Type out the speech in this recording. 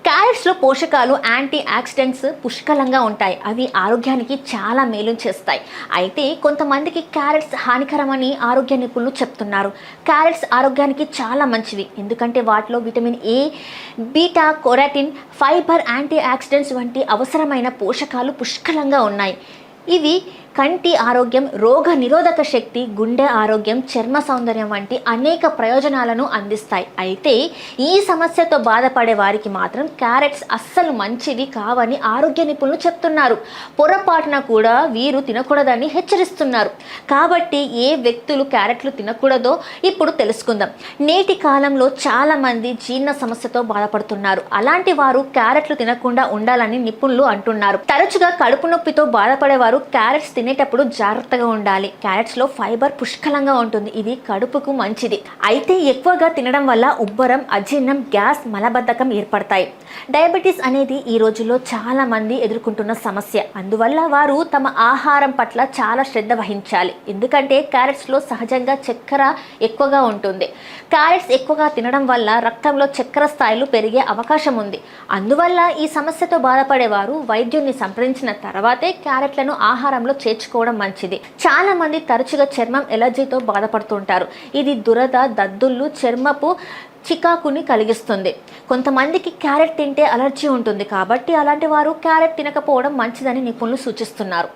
క్యారెట్స్లో పోషకాలు anti oxidants పుష్కలంగా ఉంటాయి. అవి ఆరోగ్యానికి చాలా మేలు చేస్తాయి. అయితే కొంతమందికి క్యారెట్స్ హానికరమని ఆరోగ్య నిపుణులు చెప్తున్నారు. క్యారెట్స్ ఆరోగ్యానికి చాలా మంచివి, ఎందుకంటే వాటిలో vitamin A, beta carotene, fibre, antioxidants వంటి అవసరమైన పోషకాలు పుష్కలంగా ఉన్నాయి. ఇవి కంటి ఆరోగ్యం, రోగ నిరోధక శక్తి, గుండె ఆరోగ్యం, చర్మ సౌందర్యం వంటి అనేక ప్రయోజనాలను అందిస్తాయి. అయితే ఈ సమస్యతో బాధపడే వారికి మాత్రం క్యారెట్స్ అస్సలు మంచివి కావని ఆరోగ్య నిపుణులు చెప్తున్నారు. పొరపాటున కూడా వీరు తినకూడదని హెచ్చరిస్తున్నారు. కాబట్టి ఏ వ్యక్తులు క్యారెట్లు తినకూడదో ఇప్పుడు తెలుసుకుందాం. నేటి కాలంలో చాలామంది జీర్ణ సమస్యతో బాధపడుతున్నారు. అలాంటి వారు క్యారెట్లు తినకుండా ఉండాలని నిపుణులు అంటున్నారు. తరచుగా కడుపు నొప్పితో బాధపడేవారు క్యారెట్స్ తినేటప్పుడు జాగ్రత్తగా ఉండాలి. క్యారెట్స్లో ఫైబర్ పుష్కలంగా ఉంటుంది. ఇది కడుపుకు మంచిది. అయితే ఎక్కువగా తినడం వల్ల ఉబ్బరం, అజీర్ణం, గ్యాస్, మలబద్ధకం ఏర్పడతాయి. డయాబెటీస్ అనేది ఈ రోజుల్లో చాలా మంది ఎదుర్కొంటున్న సమస్య. అందువల్ల వారు తమ ఆహారం పట్ల చాలా శ్రద్ధ వహించాలి. ఎందుకంటే క్యారెట్స్లో సహజంగా చక్కెర ఎక్కువగా ఉంటుంది. క్యారెట్స్ ఎక్కువగా తినడం వల్ల రక్తంలో చక్కెర స్థాయిలు పెరిగే అవకాశం ఉంది. అందువల్ల ఈ సమస్యతో బాధపడేవారు వైద్యుని సంప్రదించిన తర్వాతే క్యారెట్లను ఆహారంలో చేర్చుకోవడం మంచిది. చాలా మంది తరచుగా చర్మం ఎలర్జీతో బాధపడుతుంటారు. ఇది దురద, దద్దుళ్ళు, చర్మపు చికాకుని కలిగిస్తుంది. కొంతమందికి క్యారెట్ తింటే అలర్జీ ఉంటుంది. కాబట్టి అలాంటి వారు క్యారెట్ తినకపోవడం మంచిదని నిపుణులు సూచిస్తున్నారు.